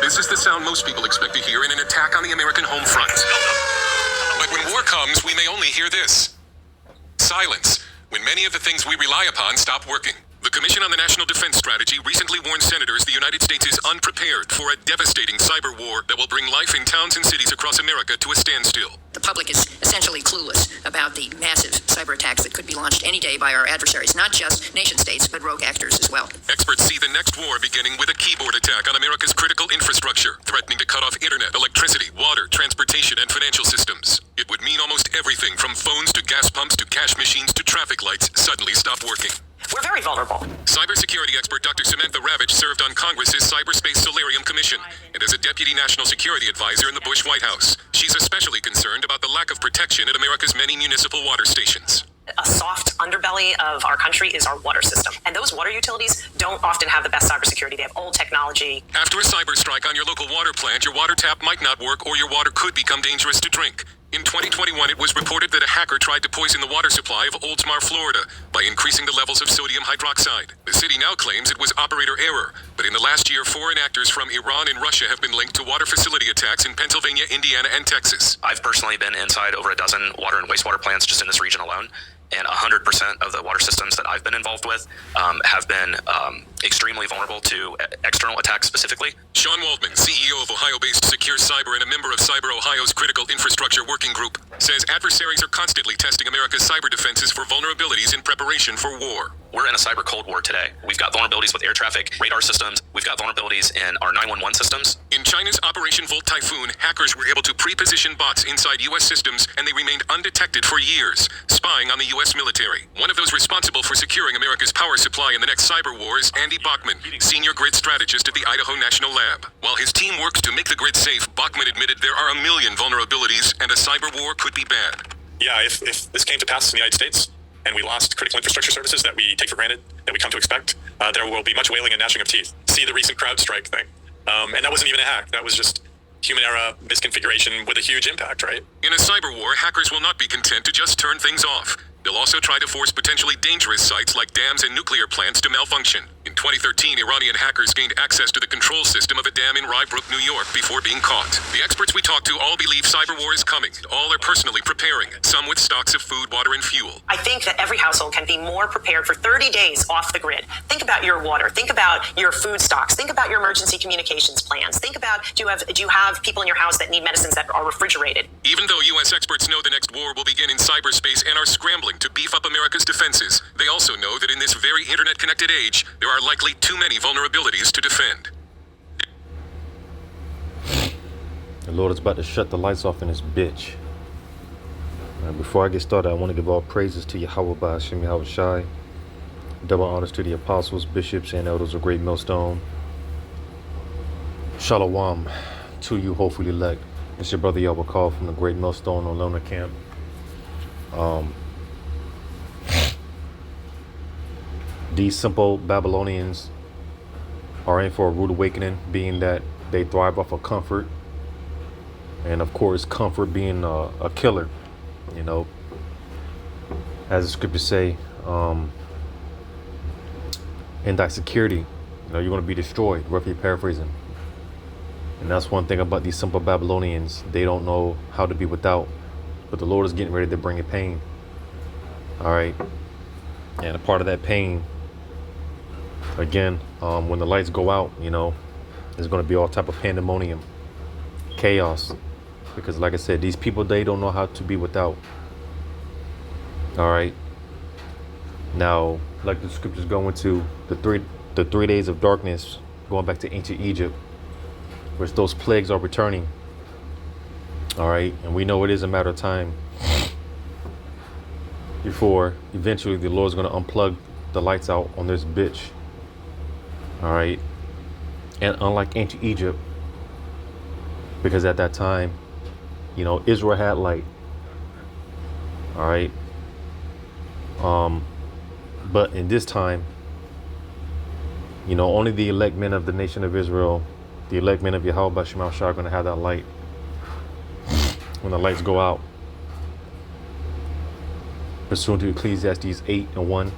This is the sound most people expect to hear in an attack on the American home front. But when war comes, we may only hear this. Silence, when many of the things we rely upon stop working. The Commission on the National Defense Strategy recently warned senators the United States is unprepared for a devastating cyber war that will bring life in towns and cities across America to a standstill. The public is essentially clueless about the massive cyber attacks that could be launched any day by our adversaries, not just nation states, but rogue actors as well. Experts see the next war beginning with a keyboard attack on America's critical infrastructure, threatening to cut off internet, electricity, water, transportation, and financial systems. It would mean almost everything from phones to gas pumps to cash machines to traffic lights suddenly stop working. We're very vulnerable. Cybersecurity expert Dr. Samantha Ravitch served on Congress's Cyberspace Solarium Commission and as a deputy national security advisor in the Bush White House. She's especially concerned about the lack of protection at America's many municipal water stations. A soft underbelly of our country is our water system. And those water utilities don't often have the best cybersecurity. They have old technology. After a cyber strike on your local water plant, your water tap might not work or your water could become dangerous to drink. In 2021, it was reported that a hacker tried to poison the water supply of Oldsmar, Florida, by increasing the levels of sodium hydroxide. The city now claims it was operator error, but in the last year, foreign actors from Iran and Russia have been linked to water facility attacks in Pennsylvania, Indiana, and Texas. I've personally been inside over a dozen water and wastewater plants just in this region alone, and 100% of the water systems that I've been involved with have been extremely vulnerable to external attacks specifically. Sean Waldman, CEO of Ohio-based Secure Cyber and a member of Cyber Ohio's Critical Infrastructure Working Group, says adversaries are constantly testing America's cyber defenses for vulnerabilities in preparation for war. We're in a cyber cold war today. We've got vulnerabilities with air traffic, radar systems. We've got vulnerabilities in our 911 systems. In China's Operation Volt Typhoon, hackers were able to pre-position bots inside U.S. systems, and they remained undetected for years, spying on the U.S. military. One of those responsible for securing America's power supply in the next cyber war is Andy Bachman, senior grid strategist at the Idaho National Lab. While his team works to make the grid safe, Bachman admitted there are a million vulnerabilities, and a cyber war could be bad. Yeah, if this came to pass in the United States, and we lost critical infrastructure services that we take for granted, that we come to expect, there will be much wailing and gnashing of teeth. See the recent CrowdStrike thing. And that wasn't even a hack. That was just human era misconfiguration with a huge impact, right? In a cyber war, hackers will not be content to just turn things off. They'll also try to force potentially dangerous sites like dams and nuclear plants to malfunction. In 2013, Iranian hackers gained access to the control system of a dam in Rye Brook, New York, before being caught. The experts we talked to all believe cyber war is coming. All are personally preparing, some with stocks of food, water, and fuel. I think that every household can be more prepared for 30 days off the grid. Think about your water. Think about your food stocks. Think about your emergency communications plans. Think about, do you have people in your house that need medicines that are refrigerated? Even though U.S. experts know the next war will begin in cyberspace and are scrambling to beef up America's defenses, they also know that in this very internet-connected age, there are likely too many vulnerabilities to defend. The Lord is about to shut the lights off in this bitch. Before I get started, I want to give all praises to Yahweh Ba'Hashem Yahweh Shai. Double honors to the apostles, bishops, and elders of Great Millstone. Shalom to you, hopefully elect. It's your brother Yahweh Call from the Great Millstone on Loner Camp. These simple Babylonians are in for a rude awakening, being that they thrive off of comfort. And of course, comfort being a killer, you know. As the scriptures say, in thy security, you're going to be destroyed, roughly paraphrasing. And that's one thing about these simple Babylonians. They don't know how to be without. But the Lord is getting ready to bring a pain. All right. And a part of that pain, again, when the lights go out, there's going to be all type of pandemonium, chaos. Because like I said, these people, they don't know how to be without. All right. Now, like the scriptures go into the 3 days of darkness, going back to ancient Egypt, which those plagues are returning. All right. And we know it is a matter of time before eventually the Lord's going to unplug the lights out on this bitch. All right. And unlike ancient Egypt, because at that time, Israel had light. All right. But in this time, only the elect men of the nation of Israel, the elect men of Yahweh B'Shem Shah are going to have that light when the lights go out. Pursuant to Ecclesiastes 8:1,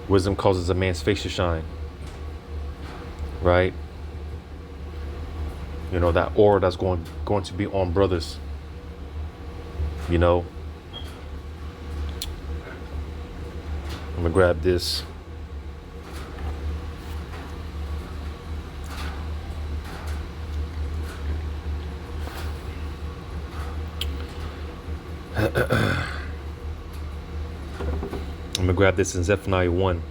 wisdom causes a man's face to shine. Right? You know, that aura that's going to be on brothers. You know, I'm gonna grab this. I'm gonna grab this in Zephaniah 1.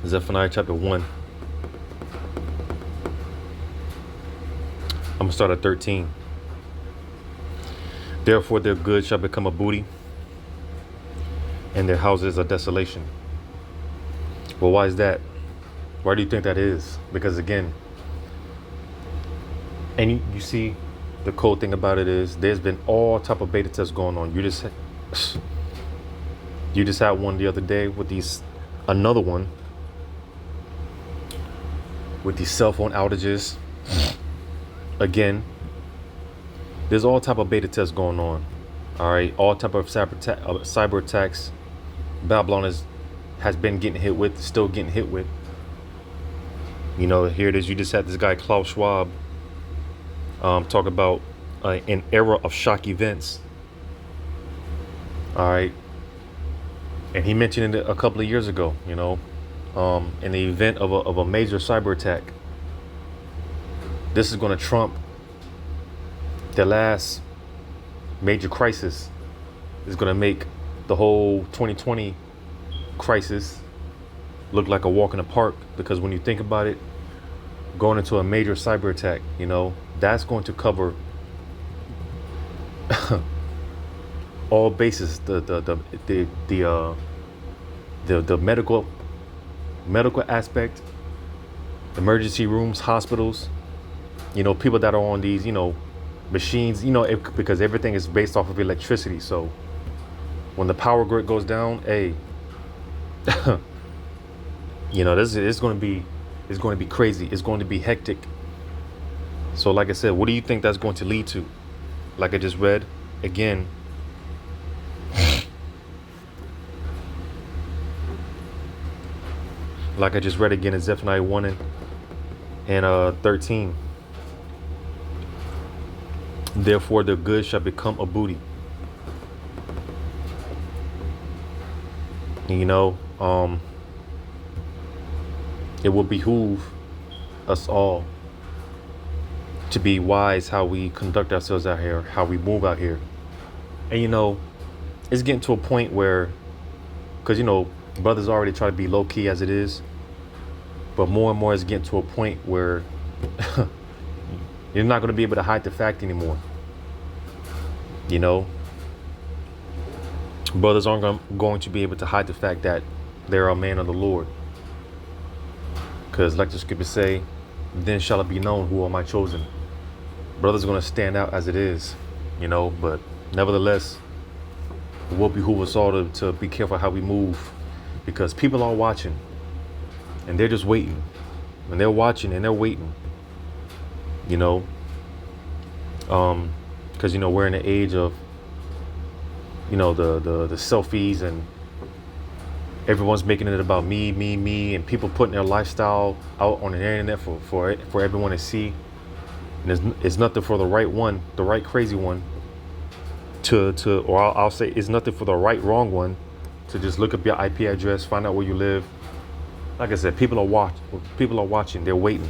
Zephaniah chapter 1. I'm gonna start at 13. Therefore their goods shall become a booty, and their houses a desolation. Well, why is that? Why do you think that is? Because again, and you see, the cool thing about it is there's been all type of beta tests going on. You just had one the other day with another one with these cell phone outages. Again, there's all type of beta tests going on. All right, all type of cyber attacks. Babylon has been getting hit with, still getting hit with. You know, here it is. You just had this guy Klaus Schwab talk about an era of shock events. All right, and he mentioned it a couple of years ago. You know, in the event of a major cyber attack, this is going to trump the last major crisis. Is going to make the whole 2020 crisis look like a walk in the park, because when you think about it, going into a major cyber attack, you know, that's going to cover all bases, the medical aspect, emergency rooms, hospitals, you know, people that are on these, you know, machines, you know, because everything is based off of electricity. So when the power grid goes down, hey, you know, it's going to be crazy. It's going to be hectic. So like I said, what do you think that's going to lead to? Like I just read again, in Zephaniah 1 and 13. Therefore the good shall become a booty. And, you know, it will behoove us all to be wise how we conduct ourselves out here, how we move out here. And, you know, it's getting to a point where, because, you know, brothers already try to be low key as it is, but more and more it's getting to a point where you're not going to be able to hide the fact anymore. You know, brothers aren't going to be able to hide the fact that they're a man of the Lord. Because like the scriptures say, then shall it be known who are my chosen. Brothers are going to stand out as it is, you know, but nevertheless, it will behoove us all to be careful how we move, because people are watching and they're just waiting. And they're watching and they're waiting, you know, because, you know, we're in the age of, you know, the selfies, and everyone's making it about me, and people putting their lifestyle out on the internet for everyone to see. And it's nothing for the right one, the right crazy one, or I'll say it's nothing for the right wrong one to just look up your IP address, find out where you live. Like I said, people are watching, they're waiting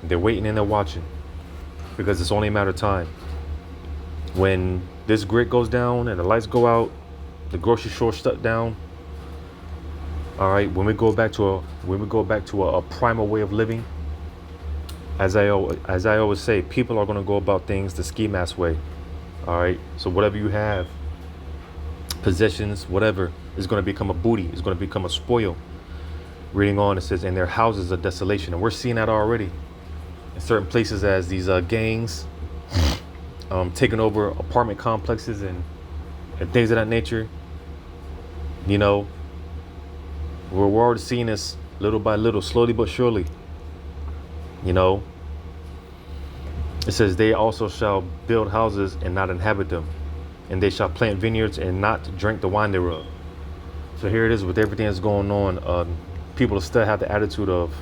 and they're watching, because it's only a matter of time. When this grid goes down and the lights go out, the grocery store shut down. All right, when we go back to a primal way of living, as I always say, people are going to go about things the ski mask way. All right, so whatever you have, possessions, whatever, is going to become a booty. It's going to become a spoil. Reading on, it says, and their houses are desolation, and we're seeing that already in certain places as these gangs taking over apartment complexes and things of that nature. You know, we're already seeing this little by little, slowly but surely. You know, it says they also shall build houses and not inhabit them, and they shall plant vineyards and not drink the wine thereof. So here it is with everything that's going on. People still have the attitude of,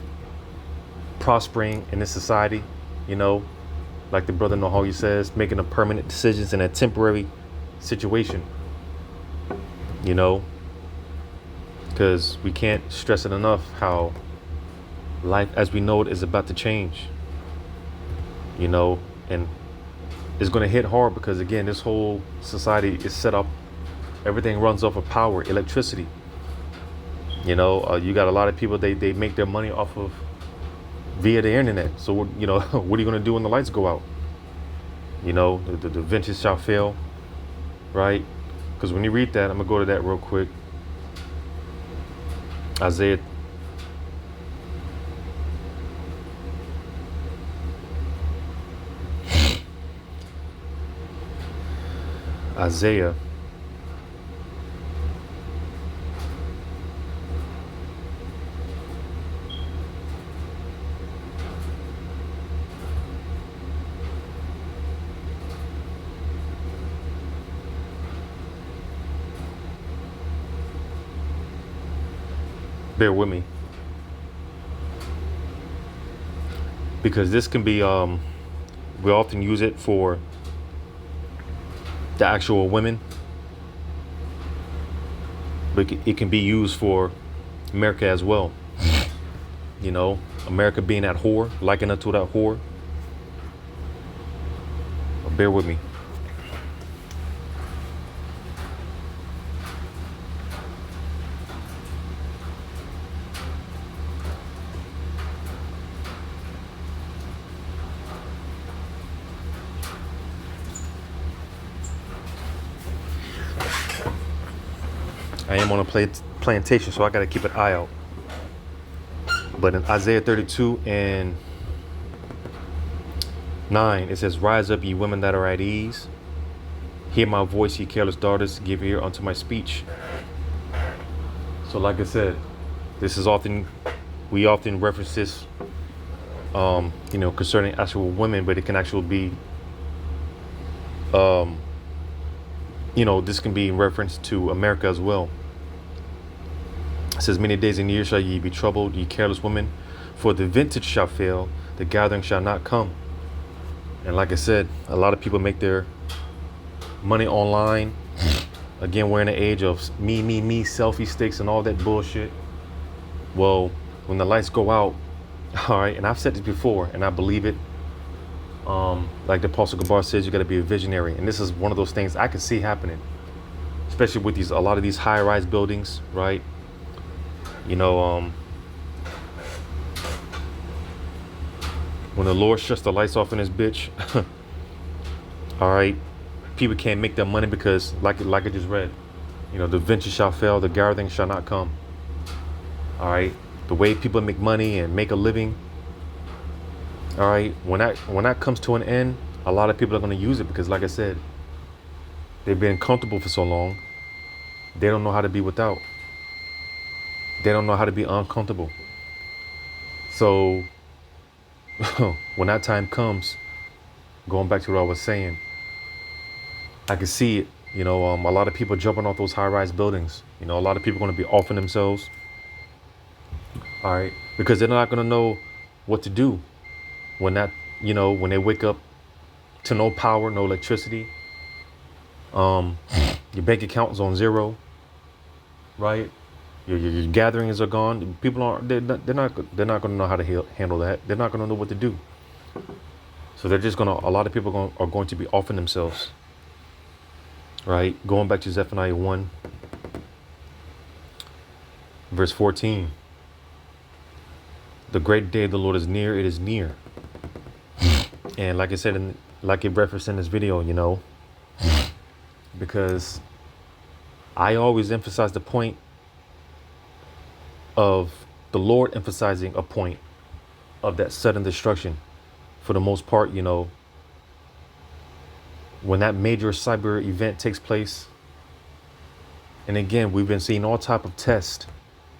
prospering in this society, you know, like the brother Nahoya says, making a permanent decisions in a temporary situation, you know, because we can't stress it enough how life as we know it is about to change, you know, and it's going to hit hard because, again, this whole society is set up. Everything runs off of power, electricity. You know, you got a lot of people, they make their money off of via the internet. So, you know, what are you going to do when the lights go out? You know, the ventures shall fail, right? Because when you read that, I'm going to go to that real quick. Isaiah. Isaiah. Bear with me, because this can be we often use it for the actual women, but it can be used for America as well. You know, America being that whore, liking unto that whore. Bear with me. I am on a plantation, so I got to keep an eye out. But in Isaiah 32:9, it says, "Rise up, ye women that are at ease. Hear my voice, ye careless daughters. Give ear unto my speech." So like I said, this is we often reference this, you know, concerning actual women, but it can actually be, you know, this can be in reference to America as well. It says, "Many days and years shall ye be troubled, ye careless women, for the vintage shall fail, the gathering shall not come." And like I said, a lot of people make their money online. Again, we're in an age of me, selfie sticks and all that bullshit. Well, when the lights go out, all right, and I've said this before, and I believe it. Like the Apostle Gabar says, you got to be a visionary, and this is one of those things I can see happening, especially with a lot of these high-rise buildings, right? You know, when the Lord shuts the lights off in this bitch, all right, people can't make their money because, like I just read, you know, the venture shall fail, the gathering shall not come. All right, the way people make money and make a living. All right, when that comes to an end, a lot of people are going to use it because, like I said, they've been comfortable for so long. They don't know how to be without. They don't know how to be uncomfortable. So when that time comes, going back to what I was saying, I can see it. You know, a lot of people jumping off those high-rise buildings. You know, a lot of people are going to be offing themselves. All right, because they're not going to know what to do when when they wake up to no power, no electricity. Your bank account is on zero, right? Your gatherings are gone. People aren't. They're not going to know how to handle that. They're not going to know what to do. So they're just a lot of people are going to be offing themselves, right? Going back to Zephaniah 1, verse 14. The great day of the Lord is near. It is near. And like I said, like it referenced in this video, you know, because I always emphasize the point of the Lord emphasizing a point of that sudden destruction. For the most part, you know, when that major cyber event takes place, and again, we've been seeing all type of tests,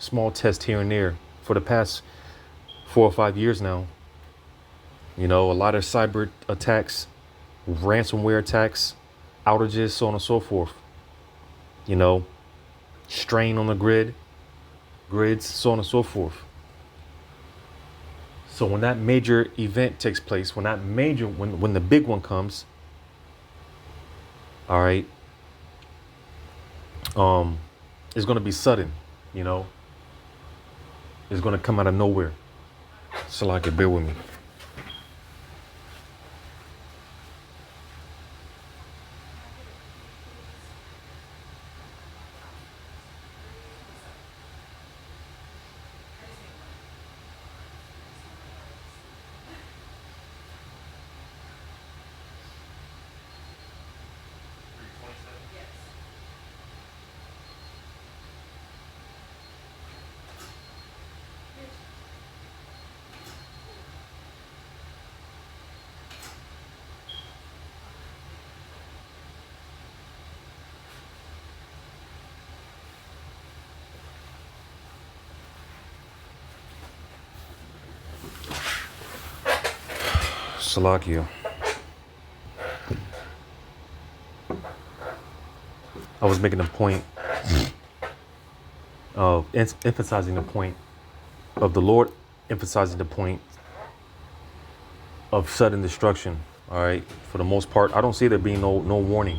small tests here and there for the past 4 or 5 years now. You know, a lot of cyber attacks, ransomware attacks, outages, so on and so forth. You know, strain on the grids, so on and so forth. So when that major event takes place, when the big one comes, all right, it's gonna be sudden, you know. It's gonna come out of nowhere. So like it, bear with me. Salakia. I was making a point of emphasizing the point of the Lord, emphasizing the point of sudden destruction. All right. For the most part, I don't see there being no warning.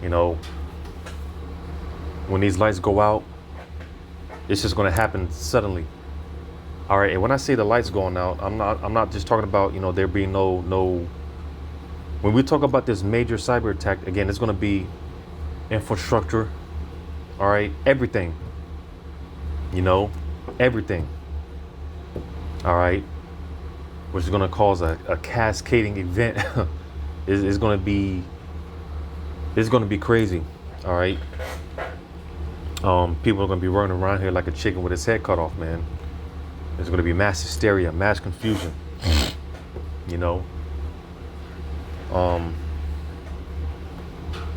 You know, when these lights go out, it's just going to happen suddenly. All right. And when I say the lights going out, I'm not just talking about, you know, there being no. When we talk about this major cyber attack, again, it's going to be infrastructure. All right. Everything. You know, everything. All right. Which is going to cause a cascading event. It's going to be crazy. All right. People are going to be running around here like a chicken with its head cut off, man. There's going to be mass hysteria, mass confusion. You know.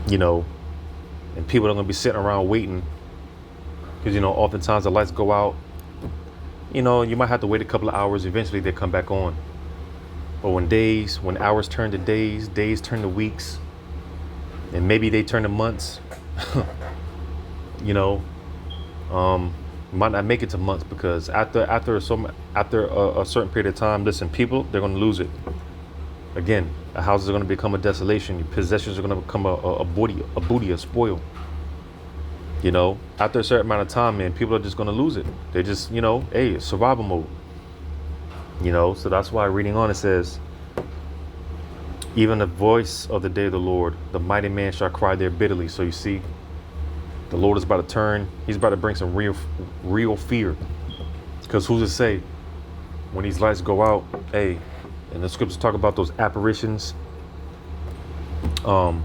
You know, and people are going to be sitting around waiting because, you know, oftentimes the lights go out. You know, you might have to wait a couple of hours. Eventually they come back on. But when hours turn to days, days turn to weeks, and maybe they turn to months, you know, might not make it to months because after a certain period of time, listen, people, they're going to lose it. Again, the houses are going to become a desolation. Your possessions are going to become a booty, a spoil. You know, after a certain amount of time, man, people are just going to lose it. They're just, you know, hey, it's survival mode. You know, so that's why reading on it says, even the voice of the day of the Lord, the mighty man shall cry there bitterly. So you see, the Lord is about to turn. He's about to bring some real fear. Because who's to say when these lights go out, hey, and the scriptures talk about those apparitions. Because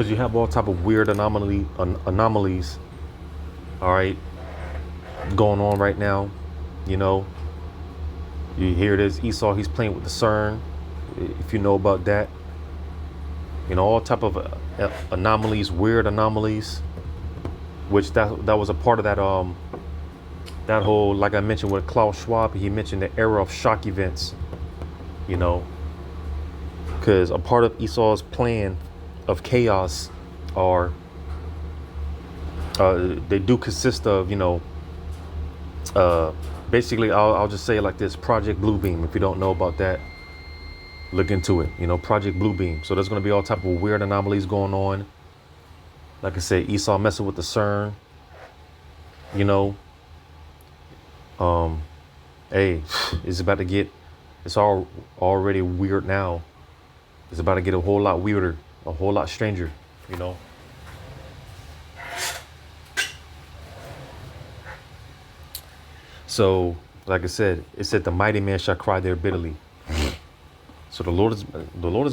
you have all type of weird anomalies, all right, going on right now. You know, you hear this Esau, he's playing with the CERN, if you know about that. You know, all type of anomalies, weird anomalies, which that was a part of that that whole, like I mentioned with Klaus Schwab, he mentioned the era of shock events. You know, because a part of Esau's plan of chaos are they do consist of, you know, basically I'll just say it like this: Project Bluebeam. If you don't know about that, look into it. You know, Project Bluebeam. So there's going to be all type of weird anomalies going on. Like I said, Esau messing with the CERN. You know, hey, it's about to get. It's already weird now. It's about to get a whole lot weirder, a whole lot stranger. You know. So, like I said, it said the mighty man shall cry there bitterly. So the Lord is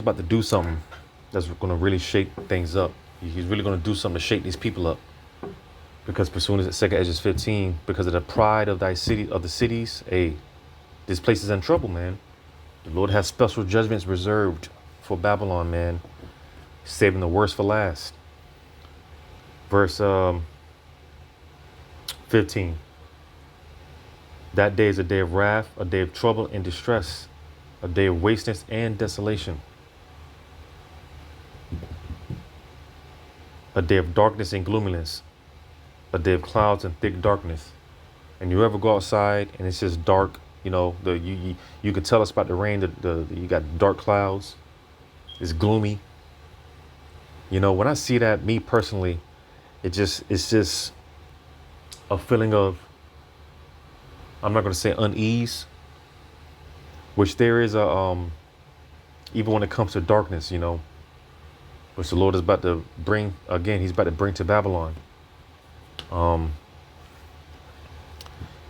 about to do something that's going to really shake things up. He's really going to do something to shake these people up. Because pursuant to 2 Esdras 15, because of the pride of the cities, hey, this place is in trouble, man. The Lord has special judgments reserved for Babylon, man. Saving the worst for last. Verse 15. That day is a day of wrath, a day of trouble and distress, a day of wasteness and desolation, a day of darkness and gloominess, a day of clouds and thick darkness, And you ever go outside and it's just dark, you know, you could tell it's about to rain. You got dark clouds. It's gloomy. You know, when I see that, me personally, it's just a feeling of, I'm not going to say unease, which there is even when it comes to darkness, you know, which the Lord is about to bring again. He's about to bring to Babylon.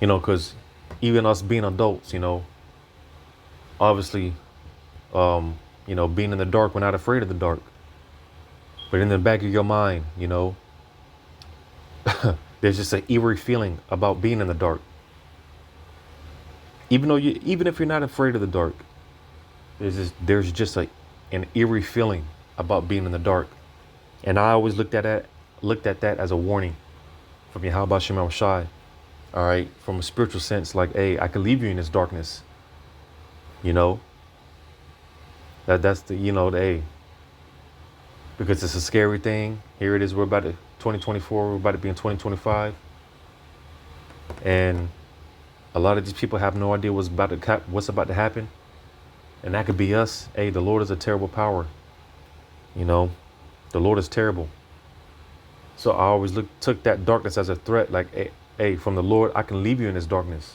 You know, because even us being adults, you know, obviously, you know, being in the dark, we're not afraid of the dark. But in the back of your mind, you know, there's just an eerie feeling about being in the dark. Even if you're not afraid of the dark, there's just an eerie feeling about being in the dark. And I always looked at that as a warning from Yahweh Shem Shai. All right, from a spiritual sense, like, hey, I can leave you in this darkness. You know, that's the, you know, the, hey, because it's a scary thing. Here it is. We're about to 2024. We're about to be in 2025, and a lot of these people have no idea what's about to happen, and that could be us. Hey, the Lord is a terrible power. You know, the Lord is terrible. So I always took that darkness as a threat. Like, hey, from the Lord, I can leave you in this darkness.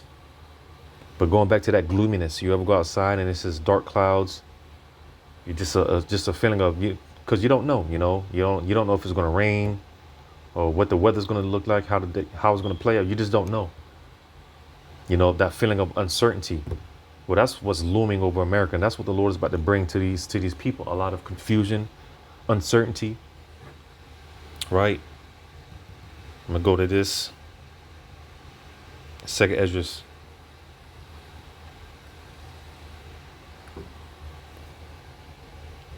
But going back to that gloominess, you ever go outside and it's just dark clouds? You just a feeling of you, because you don't know. You know, you don't know if it's going to rain or what the weather's going to look like, how it's going to play out. You just don't know. You know, that feeling of uncertainty. Well, that's what's looming over America, and that's what the Lord is about to bring to these people. A lot of confusion, uncertainty. Right. I'm gonna go to this. Second Esdras.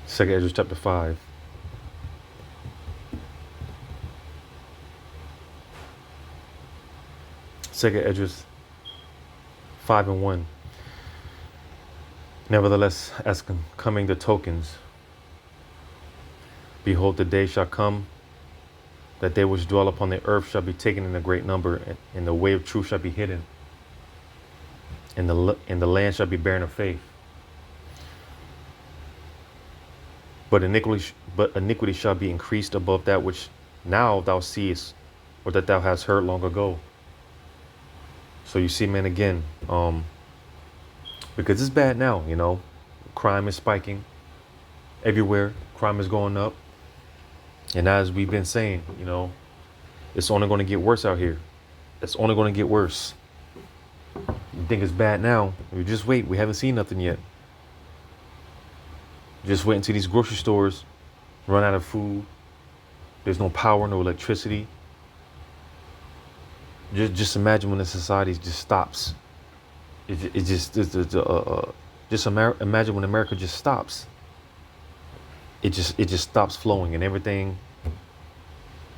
Second Esdras chapter 5. Second Esdras 5:1. Nevertheless, as coming the tokens, behold, the day shall come that they which dwell upon the earth shall be taken in a great number, and the way of truth shall be hidden, and the land shall be barren of faith. But iniquity shall be increased above that which now thou seest, or that thou hast heard long ago. So you see, man, again, because it's bad now, you know, crime is spiking everywhere. Crime is going up. And as we've been saying, you know, it's only going to get worse out here. It's only going to get worse. You think it's bad now? We just wait. We haven't seen nothing yet. Just wait until these grocery stores run out of food. There's no power, no electricity. Just imagine when the society just stops. Imagine when America just stops. It just stops flowing, and everything.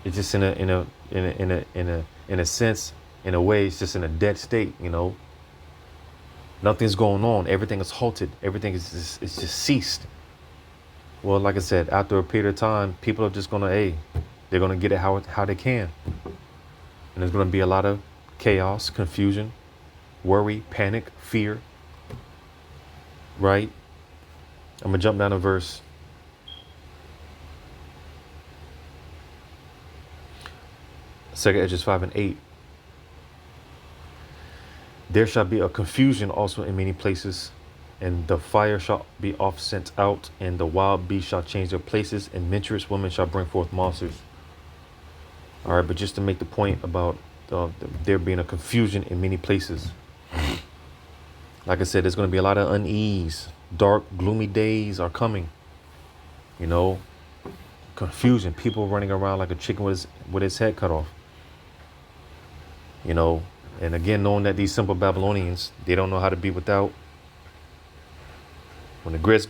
It's just in a sense, in a way, it's just in a dead state. You know, nothing's going on. Everything is halted. Everything is just ceased. Well, like I said, after a period of time, people are just gonna, they're gonna get it how they can, and there's gonna be a lot of chaos, confusion, worry, panic, fear. Right? I'm gonna jump down to verse 2 Esdras 5:8. There shall be a confusion also in many places, and the fire shall be oft sent out, and the wild beasts shall change their places, and menstruous women shall bring forth monsters. All right, but just to make the point about there being a confusion in many places. Like I said, there's going to be a lot of unease. Dark, gloomy days are coming. You know, confusion. People running around like a chicken with its head cut off. You know, and again, knowing that these simple Babylonians, they don't know how to be without. When the grid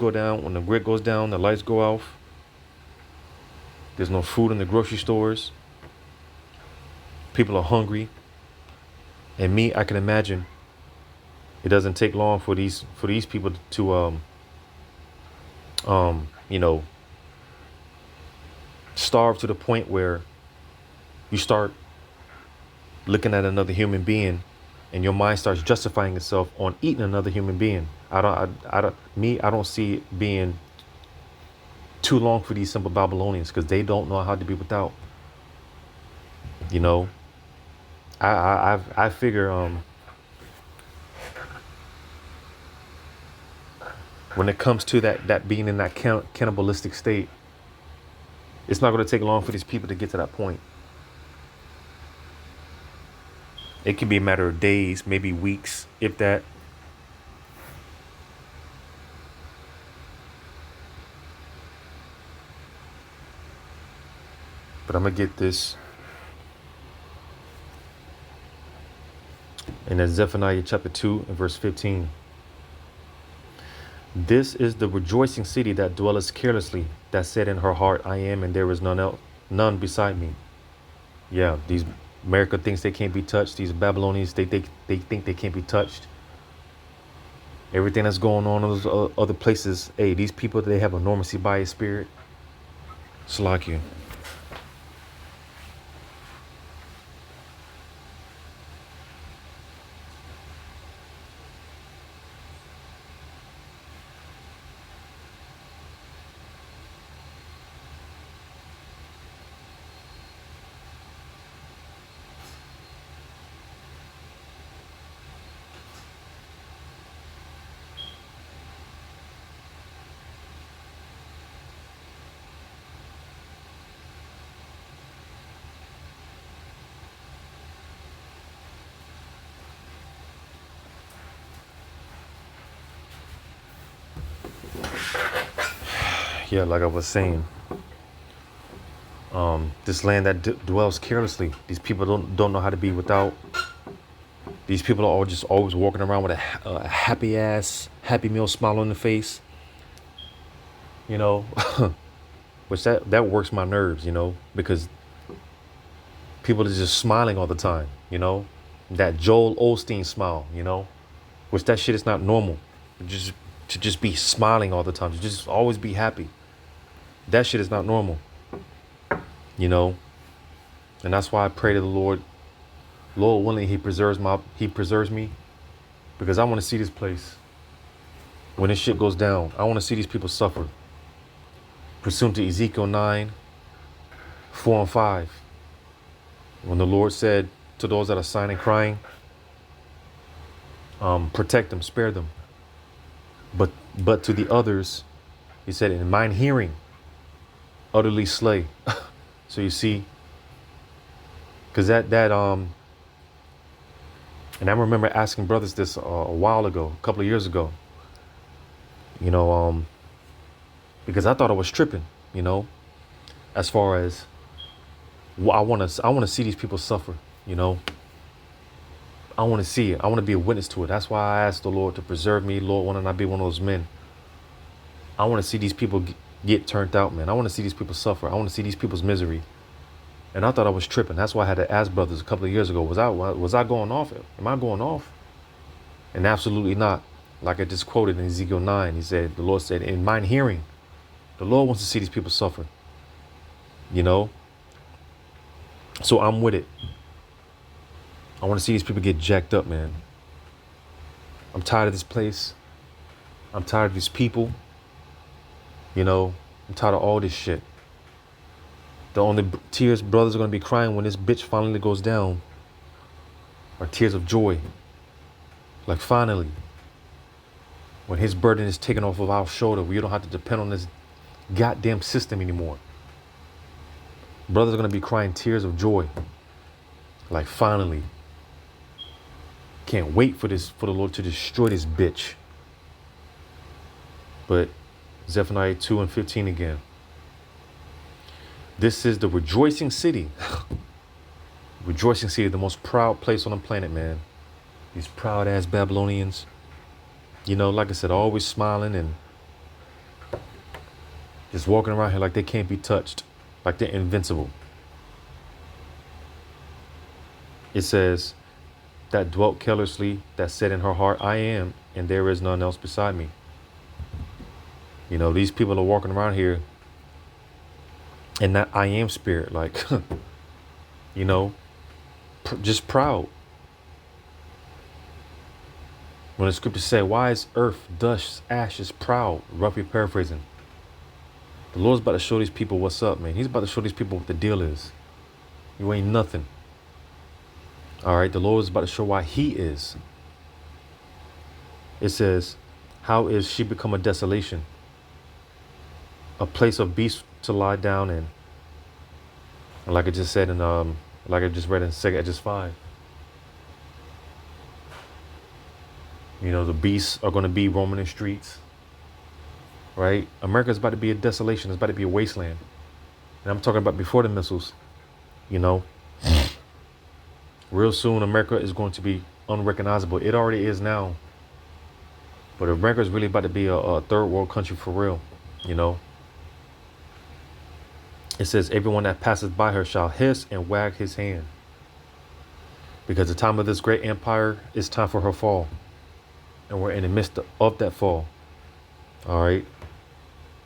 goes down, the lights go off. There's no food in the grocery stores. People are hungry. And me, I can imagine it doesn't take long for these people to you know, starve to the point where you start looking at another human being and your mind starts justifying itself on eating another human being. I don't see it being too long for these simple Babylonians, because they don't know how to be without. You know, I figure when it comes to that being in that cannibalistic state, it's not going to take long for these people to get to that point. It can be a matter of days, maybe weeks, if that. But I'm going to get this. And that's Zephaniah chapter 2 and verse 15. This is the rejoicing city that dwelleth carelessly, that said in her heart, I am, and there is none beside me. Yeah, these America thinks they can't be touched. These Babylonians, they think they can't be touched. Everything that's going on in those other places, hey, these people, they have a normacy bias spirit. Slack you. Yeah, like I was saying, this land that dwells carelessly. These people don't know how to be without. These people are all just always walking around with a happy meal smile on the face. You know, which that works my nerves. You know, because people are just smiling all the time. You know, that Joel Osteen smile. You know, which that shit is not normal. To just be smiling all the time. To just always be happy. That shit is not normal, you know, and that's why I pray to the Lord. Lord willing, He preserves me, because I want to see this place when this shit goes down. I want to see these people suffer. Pursuant to Ezekiel 9, 4 and 5, when the Lord said to those that are sighing and crying, protect them, spare them, but to the others, He said, in mine hearing, utterly slay. So you see, because and I remember asking brothers this a while ago, a couple of years ago, you know, because I thought I was tripping, you know, as far as I want to see these people suffer, you know. I want to see it. I want to be a witness to it. That's why I asked the Lord to preserve me. Lord, want to not be one of those men. I want to see these people get turned out, man. I want to see these people suffer. I want to see these people's misery. And I thought I was tripping. That's why I had to ask brothers a couple of years ago, was I going off? Am I going off? And absolutely not. Like I just quoted in Ezekiel 9, the Lord said, in mine hearing, the Lord wants to see these people suffer. You know? So I'm with it. I want to see these people get jacked up, man. I'm tired of this place. I'm tired of these people. You know, I'm tired of all this shit. The only tears brothers are going to be crying when this bitch finally goes down are tears of joy. Like finally, when his burden is taken off of our shoulder, we don't have to depend on this goddamn system anymore. Brothers are going to be crying tears of joy. Like finally. Can't wait for the Lord to destroy this bitch. But Zephaniah 2 and 15 again. This is the rejoicing city. Rejoicing city, the most proud place on the planet, man. These proud ass Babylonians. You know, like I said, always smiling and just walking around here like they can't be touched. Like they're invincible. It says, that dwelt carelessly, that said in her heart, I am, and there is none else beside me. You know, these people are walking around here in that I am spirit, like, you know, just proud. When the scriptures say, why is earth, dust, ashes proud? Roughly paraphrasing. The Lord's about to show these people what's up, man. He's about to show these people what the deal is. You ain't nothing. All right, the Lord is about to show why he is. It says, how is she become a desolation? A place of beasts to lie down in. And like I just said in like I just read in 2 Edges 5. You know, the beasts are going to be roaming the streets. Right? America's about to be a desolation. It's about to be a wasteland. And I'm talking about before the missiles. You know, real soon America is going to be unrecognizable. It already is now. But America is really about to be a third world country for real. You know, it says everyone that passes by her shall hiss and wag his hand. Because the time of this great empire is time for her fall. And we're in the midst of that fall. All right.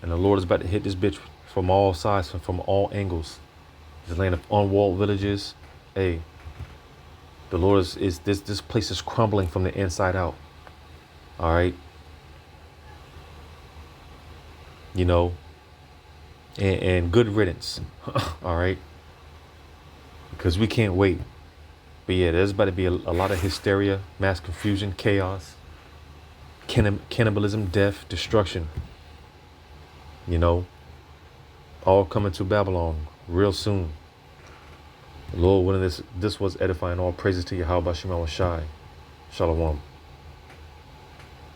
And the Lord is about to hit this bitch from all sides and from all angles. This land of unwalled villages. Hey, the Lord is this place is crumbling from the inside out. All right. You know, and good riddance. All right. Because we can't wait. But yeah, there's about to be a lot of hysteria, mass confusion, chaos, cannibalism, death, destruction. You know, all coming to Babylon real soon. Lord willing, this was edifying. All praises to Yahweh Shema Shai. Shalom.